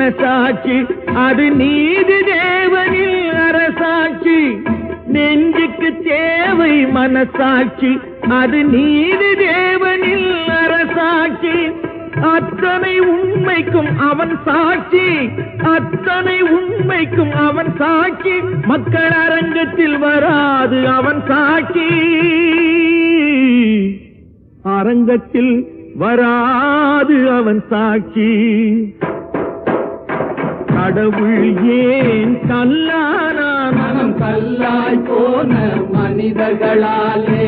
மனசாட்சி அது நீதி தேவனில் அரசாட்சி நெஞ்சுக்கு தேவை மனசாட்சி அது நீதி தேவனில் அரசாட்சி அத்தனை உண்மைக்கும் அவன் சாட்சி அத்தனை உண்மைக்கும் அவன் சாட்சி மக்கள் அரங்கத்தில் வராது அவன் சாட்சி அரங்கத்தில் வராது அவன் சாட்சி கடவுள் ஏன் கல்லானான் மனம் கல்லாய் போன மனிதர்களாலே